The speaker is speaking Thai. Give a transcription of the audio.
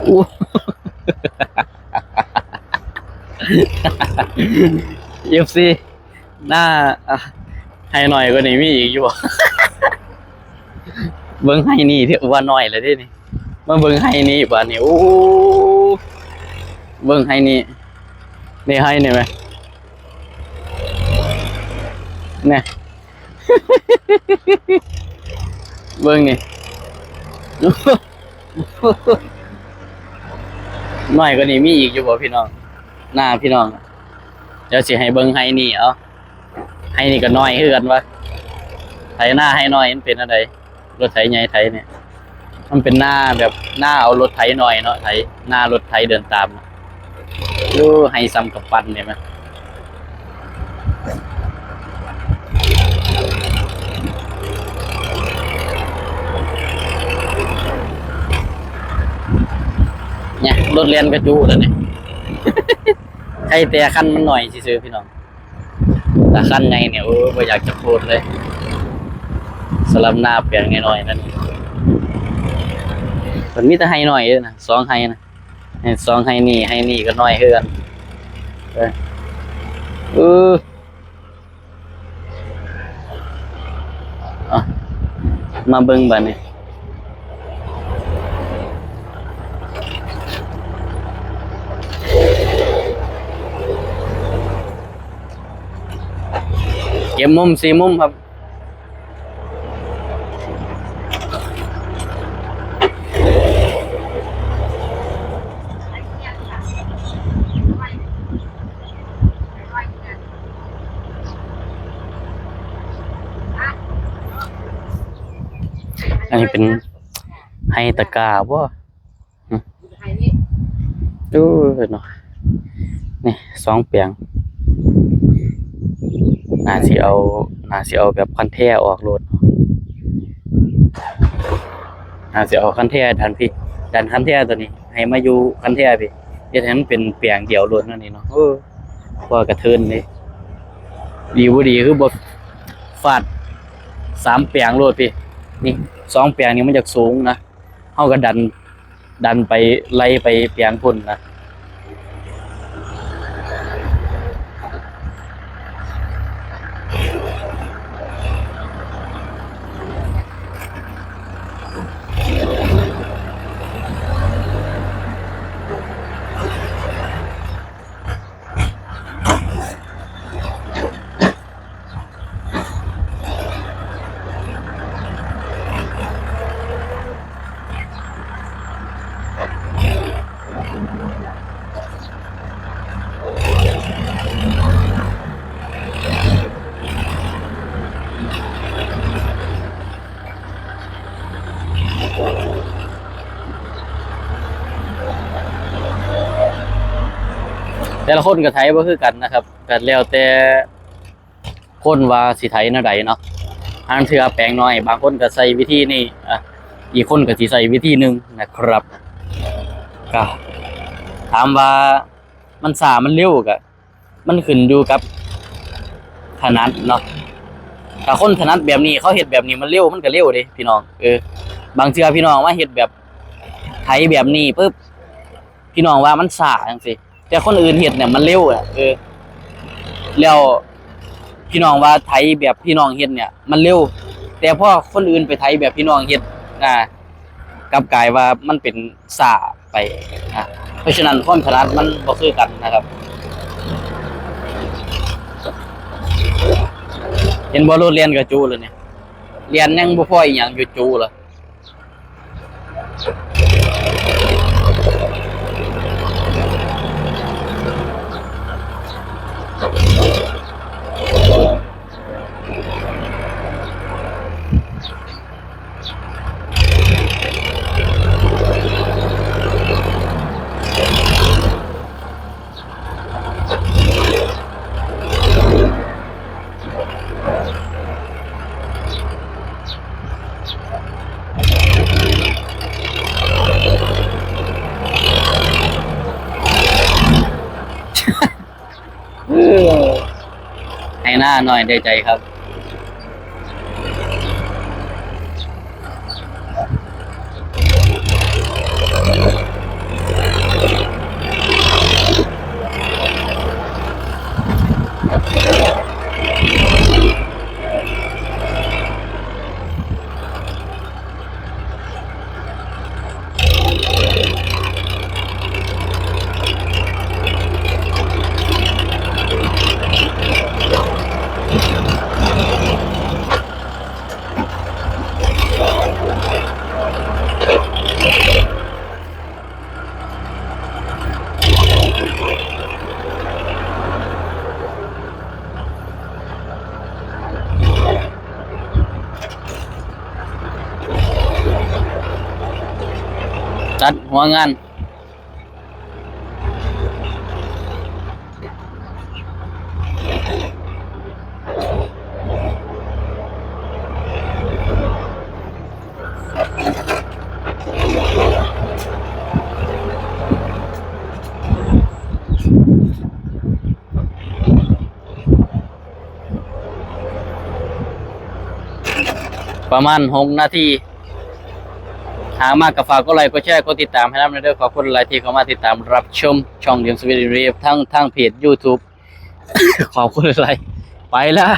อู้เอฟซีหน้าให้หน่อยกว่านี้มีอีกอยู่บ่เบิ่งให้นี่ที่ว่าน้อยเลยดินี่มาเบิ่งให้นี่บ้านนี่โอ้เบิ่งให้นี่นี่ให้นี่ไหมเนี่ยเบิ่งนี่น้อยกว่านี้มีอีกอยู่บ่พี่น้องหน้าพี่น้องเดี๋ยวสิให้เบิ่งให้นี่เอาให้นี่ก็น้อยคือกันวะไถหน้าให้น้อยมันเป็นอะไรรถไถใหญ่ไถเนี่ยมันเป็นหน้าแบบหน้าเอารถไถหน่อยเนาะไถหน้ารถไถเดินตามดูให้ซ้ำกับปั่นเนี่ยมั้ยเนี่ยรถเรียนกระจูแล้วเนี่ยใครแต่คันมันหน่อยซื่อๆพี่น้องแต่คันใหญ่เนี่ยโอ้บ่อยากจะพูดเลยสลับหน้าเปลี่ยนหน่อยนั่นมันมีแต่ให้หน่อยเด้อนะ2ให้นะ2ให้นี่ก็น้อยคือกันเออมาเบิ่งบัดนี้เก็บมุม4มุมครับอันนี้เป็นไฮตะกาบ่ดูเนาะนี่2เปียงน่าสิเอาแบบคันแท้ออกรถน่าสิเอาคันแท้ดันคันแท้ตัวนี้ให้มาอยู่คันแท้พี่เฮ็ดให้มันเป็นเปียงเดียวรถนั่นนี่เนาะพอกระเทินนี่ดีบ่ดีคือบ่ฟาด3เปียงรถพี่นี่2เปียงนี่มันจะสูงนะเฮาก็ดันไปไล่ไปเปียงพุ่นนะแต่ละคนก็ไถบ่คือกันนะครับก็แล้วแต่คนว่าสิไถแนวใดเนาะทางเทื่อแปลงน้อยบางคนก็ใช้วิธีนี้อีกคนก็สิใช้วิธีนึงนะครับก็ถามว่ามันช้ามันเร็วก็มันขึ้นอยู่กับถนัดเนาะถ้าคนถนัดแบบนี้เขาเฮ็ดแบบนี้มันเร็วมันก็เร็วเด้พี่น้องบางเทื่อพี่น้องมาเฮ็ดแบบไถแบบนี้ปึ๊บพี่น้องว่ามันช้าจังซี่แต่คนอื่นเฮ็ดเนี่ยมันเร็วแล้วพี่น้องว่าไถแบบพี่น้องเฮ็ดเนี่ยมันเร็วแต่พอคนอื่นไปไถแบบพี่น้องเฮ็ดกลับกลายว่ามันเป็นช้าไปเพราะฉะนั้นความถนัดมันบ่คือกันนะครับเห็นบ่รถเรียนก็จูเลยเนี่ยเรียนยังบ่พออีหยังอยู่จูล่ะให้หน้าหน่อยได้ใจครับ ตัดหัวงานประมาณ6 นาที หามากกับฝากก็ไลค์ก็แชร์ก็ติดตามให้น้ำเด้อขอบคุณหลายที่เข้ามาติดตามรับชมช่องเดียมสวีเดนเรียบทั้งเพจ YouTube ขอบคุณหลายไปแล้ว